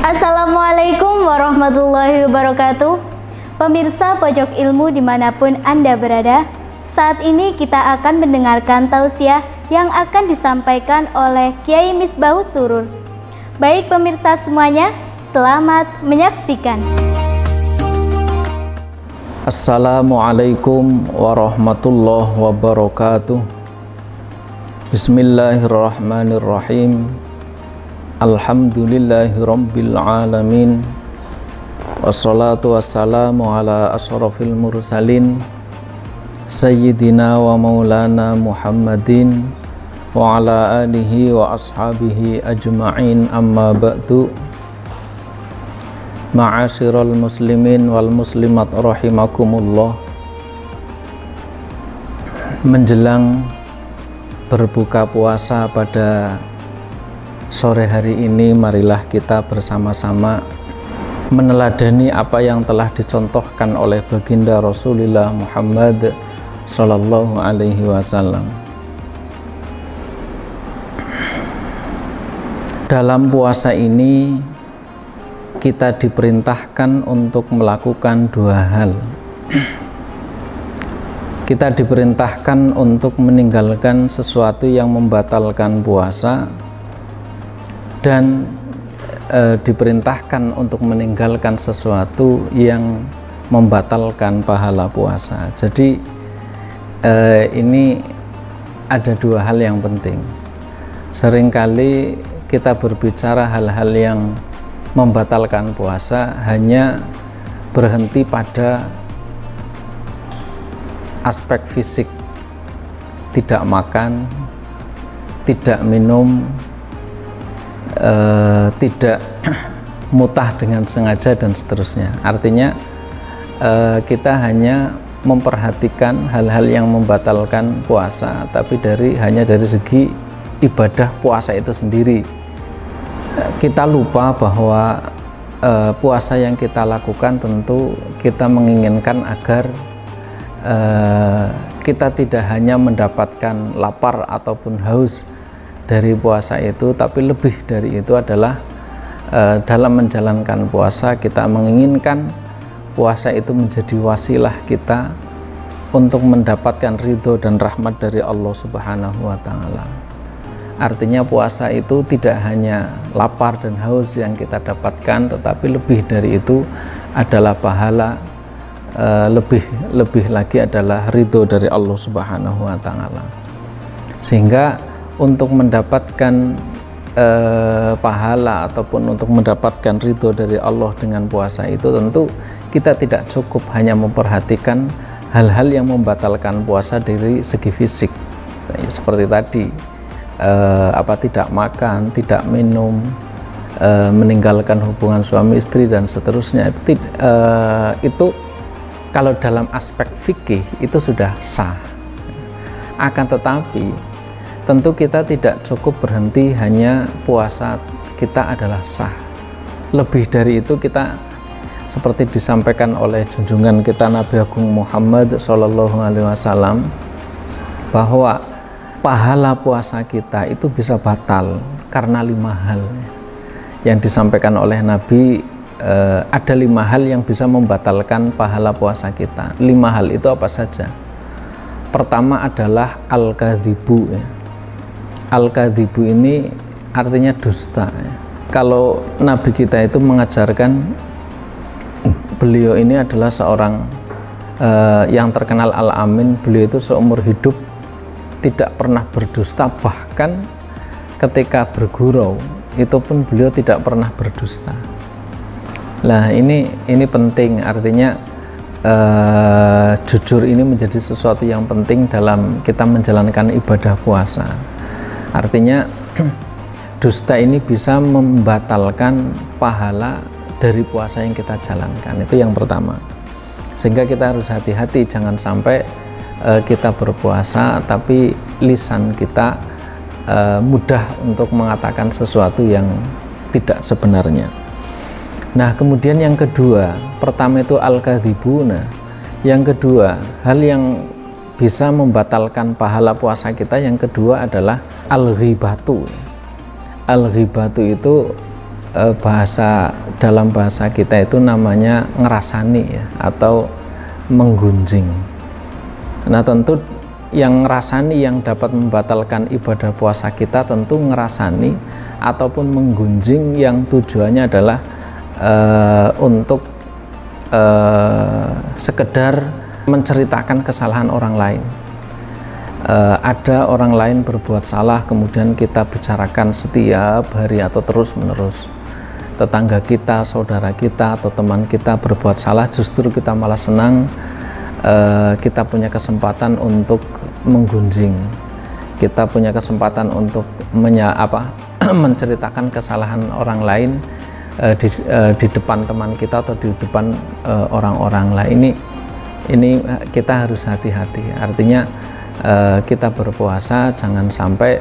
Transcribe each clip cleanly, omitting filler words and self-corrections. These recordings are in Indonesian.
Assalamualaikum warahmatullahi wabarakatuh. Pemirsa Pojok Ilmu dimanapun Anda berada, saat ini kita akan mendengarkan tausiah yang akan disampaikan oleh Kiai Misbahus Surur. Baik pemirsa semuanya, selamat menyaksikan. Assalamualaikum warahmatullahi wabarakatuh. Bismillahirrahmanirrahim. Alhamdulillahi rabbil alamin. Wassalatu wassalamu ala asyrafil mursalin Sayyidina wa maulana Muhammadin wa ala alihi wa ashabihi ajma'in, amma ba'du. Ma'asyiral muslimin wal muslimat rahimakumullah. Menjelang berbuka puasa pada sore hari ini, marilah kita bersama-sama meneladani apa yang telah dicontohkan oleh baginda Rasulullah Muhammad Sallallahu Alaihi Wasallam. Dalam puasa ini kita diperintahkan untuk melakukan dua hal. Kita diperintahkan untuk meninggalkan sesuatu yang membatalkan puasa, dan diperintahkan untuk meninggalkan sesuatu yang membatalkan pahala puasa. Jadi ini ada dua hal yang penting. Seringkali kita berbicara hal-hal yang membatalkan puasa hanya berhenti pada aspek fisik, tidak makan, tidak minum, tidak mutah dengan sengaja dan seterusnya. Artinya kita hanya memperhatikan hal-hal yang membatalkan puasa, tapi hanya dari segi ibadah puasa itu sendiri. Kita lupa bahwa puasa yang kita lakukan tentu kita menginginkan agar kita tidak hanya mendapatkan lapar ataupun haus dari puasa itu, tapi lebih dari itu adalah dalam menjalankan puasa kita menginginkan puasa itu menjadi wasilah kita untuk mendapatkan ridho dan rahmat dari Allah Subhanahu wa Ta'ala. Artinya puasa itu tidak hanya lapar dan haus yang kita dapatkan, tetapi lebih dari itu adalah pahala, lebih lagi adalah ridho dari Allah Subhanahu wa Ta'ala. Sehingga untuk mendapatkan pahala ataupun untuk mendapatkan ridho dari Allah dengan puasa itu, tentu kita tidak cukup hanya memperhatikan hal-hal yang membatalkan puasa dari segi fisik, seperti tadi tidak makan, tidak minum, meninggalkan hubungan suami istri dan seterusnya. Itu kalau dalam aspek fikih itu sudah sah. Akan tetapi tentu kita tidak cukup berhenti hanya puasa kita adalah sah. Lebih dari itu, kita seperti disampaikan oleh junjungan kita Nabi Agung Muhammad Sallallahu Alaihi Wasallam, bahwa pahala puasa kita itu bisa batal karena 5 hal yang disampaikan oleh Nabi. Ada 5 hal yang bisa membatalkan pahala puasa kita. 5 hal itu apa saja? Pertama adalah al-kadzibu, ya. Al-kadzibu ini artinya dusta, ya. Kalau Nabi kita itu mengajarkan, beliau ini adalah seorang yang terkenal al-amin. Beliau itu seumur hidup tidak pernah berdusta, bahkan ketika bergurau itu pun beliau tidak pernah berdusta. Nah, ini penting, artinya jujur ini menjadi sesuatu yang penting dalam kita menjalankan ibadah puasa. Artinya dusta ini bisa membatalkan pahala dari puasa yang kita jalankan. Itu yang pertama. Sehingga kita harus hati-hati, jangan sampai kita berpuasa tapi lisan kita mudah untuk mengatakan sesuatu yang tidak sebenarnya. Nah, kemudian yang kedua, pertama itu al-kadzibuna. Yang kedua, hal yang bisa membatalkan pahala puasa kita, yang kedua adalah al-ghibatu. Al-ghibatu itu dalam bahasa kita itu namanya ngerasani ya, atau menggunjing. Nah tentu yang ngerasani yang dapat membatalkan ibadah puasa kita tentu ngerasani ataupun menggunjing yang tujuannya adalah untuk sekedar menceritakan kesalahan orang lain. Ada orang lain berbuat salah, kemudian kita bicarakan setiap hari atau terus menerus. Tetangga kita, saudara kita, atau teman kita berbuat salah, justru kita malah senang. Kita punya kesempatan untuk menggunjing, kita punya kesempatan untuk menceritakan kesalahan orang lain di depan teman kita atau di depan orang-orang lain. Ini kita harus hati-hati. Artinya kita berpuasa jangan sampai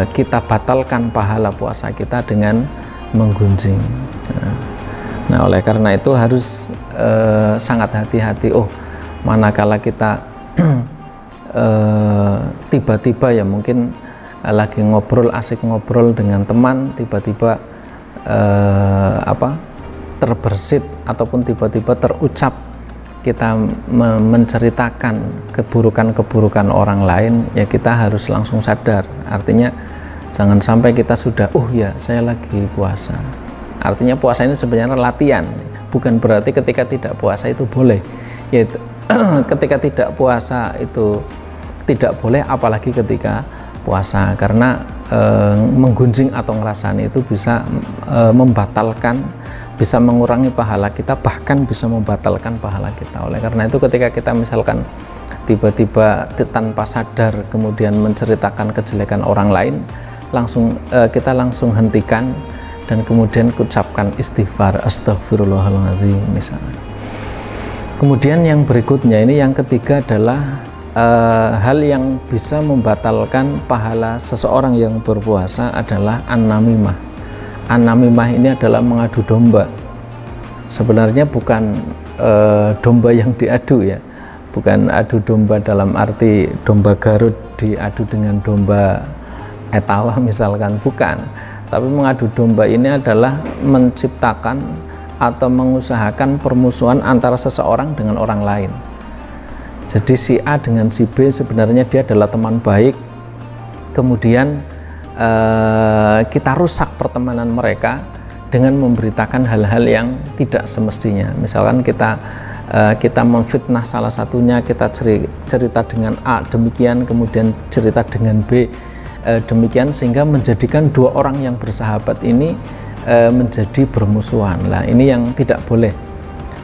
kita batalkan pahala puasa kita dengan menggunjing. Nah, oleh karena itu harus sangat hati-hati. Manakala kita tiba-tiba ya mungkin lagi ngobrol, asik ngobrol dengan teman, tiba-tiba terbersit ataupun tiba-tiba terucap kita menceritakan keburukan-keburukan orang lain, ya kita harus langsung sadar. Artinya jangan sampai kita sudah ya saya lagi puasa. Artinya puasa ini sebenarnya latihan, bukan berarti ketika tidak puasa itu boleh. Yaitu ketika tidak puasa itu tidak boleh, apalagi ketika puasa, karena menggunjing atau ngerasani itu bisa membatalkan, bisa mengurangi pahala kita, bahkan bisa membatalkan pahala kita. Oleh karena itu ketika kita misalkan tiba-tiba tanpa sadar kemudian menceritakan kejelekan orang lain, kita langsung hentikan dan kemudian ucapkan istighfar, astagfirullahaladzim misalnya. Kemudian yang berikutnya ini, yang ketiga adalah hal yang bisa membatalkan pahala seseorang yang berpuasa adalah an-namimah. An-namimah ini adalah mengadu domba. Sebenarnya bukan domba yang diadu ya, bukan adu domba dalam arti domba Garut diadu dengan domba Etawa misalkan, bukan. Tapi mengadu domba ini adalah menciptakan atau mengusahakan permusuhan antara seseorang dengan orang lain. Jadi si A dengan si B sebenarnya dia adalah teman baik, kemudian kita rusak pertemanan mereka dengan memberitakan hal-hal yang tidak semestinya. Misalkan kita memfitnah salah satunya, kita cerita dengan A demikian, kemudian cerita dengan B demikian, sehingga menjadikan dua orang yang bersahabat ini menjadi bermusuhan. Lah ini yang tidak boleh.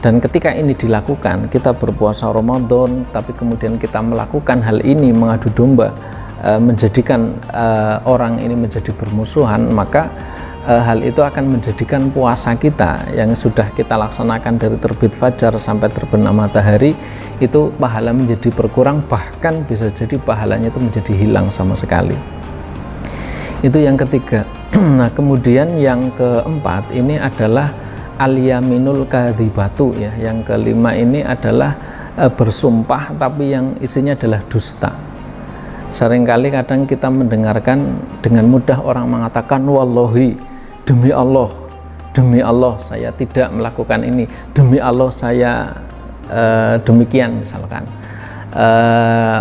Dan ketika ini dilakukan, kita berpuasa Ramadan tapi kemudian kita melakukan hal ini, mengadu domba, menjadikan orang ini menjadi bermusuhan, maka hal itu akan menjadikan puasa kita yang sudah kita laksanakan dari terbit fajar sampai terbenam matahari itu pahala menjadi berkurang, bahkan bisa jadi pahalanya itu menjadi hilang sama sekali. Itu yang ketiga. Nah, kemudian yang keempat ini adalah al-yaminul kadhibatu ya. Yang kelima ini adalah bersumpah tapi yang isinya adalah dusta. Seringkali kadang kita mendengarkan dengan mudah orang mengatakan wallahi, demi Allah saya tidak melakukan ini, demi Allah saya demikian misalkan.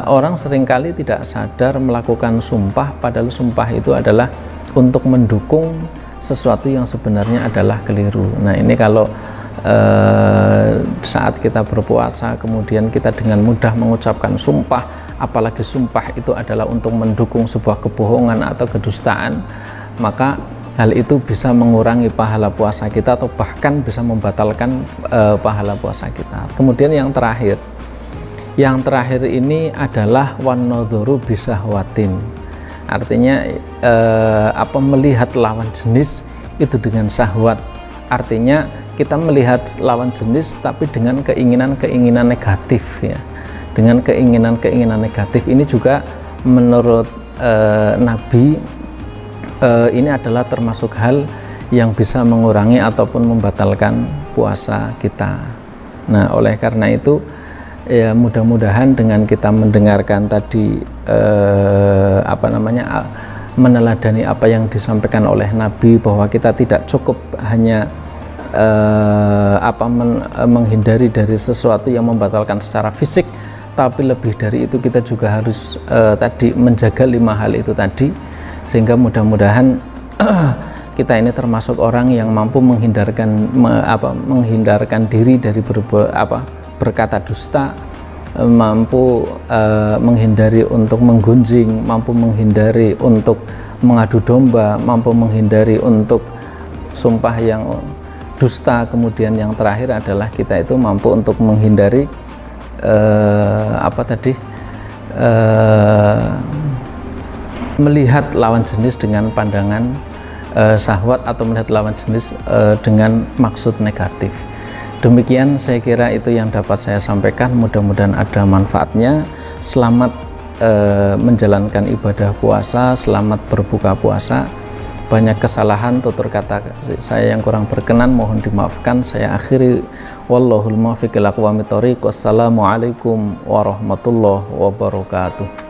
Orang seringkali tidak sadar melakukan sumpah, padahal sumpah itu adalah untuk mendukung sesuatu yang sebenarnya adalah keliru. Nah ini kalau saat kita berpuasa kemudian kita dengan mudah mengucapkan sumpah, apalagi sumpah itu adalah untuk mendukung sebuah kebohongan atau kedustaan, maka hal itu bisa mengurangi pahala puasa kita atau bahkan bisa membatalkan pahala puasa kita. Kemudian yang terakhir ini adalah wan-nadharu bisahwatin. Artinya melihat lawan jenis itu dengan syahwat. Artinya kita melihat lawan jenis tapi dengan keinginan-keinginan negatif ya. Dengan keinginan-keinginan negatif ini juga menurut Nabi ini adalah termasuk hal yang bisa mengurangi ataupun membatalkan puasa kita. Nah, oleh karena itu ya mudah-mudahan dengan kita mendengarkan tadi meneladani apa yang disampaikan oleh Nabi, bahwa kita tidak cukup hanya menghindari dari sesuatu yang membatalkan secara fisik, tapi lebih dari itu kita juga harus tadi menjaga 5 hal itu tadi, sehingga mudah-mudahan kita ini termasuk orang yang mampu menghindarkan diri dari berkata dusta, mampu menghindari untuk menggunjing, mampu menghindari untuk mengadu domba, mampu menghindari untuk sumpah yang dusta. Kemudian yang terakhir adalah kita itu mampu untuk menghindari melihat lawan jenis dengan pandangan syahwat, atau melihat lawan jenis dengan maksud negatif. Demikian saya kira itu yang dapat saya sampaikan, mudah-mudahan ada manfaatnya. Selamat menjalankan ibadah puasa, selamat berbuka puasa. Banyak kesalahan, tutur kata saya yang kurang berkenan mohon dimaafkan. Saya akhiri, wallahul muwaffiq ila aqwamit thoriq. Wassalamualaikum warahmatullahi wabarakatuh.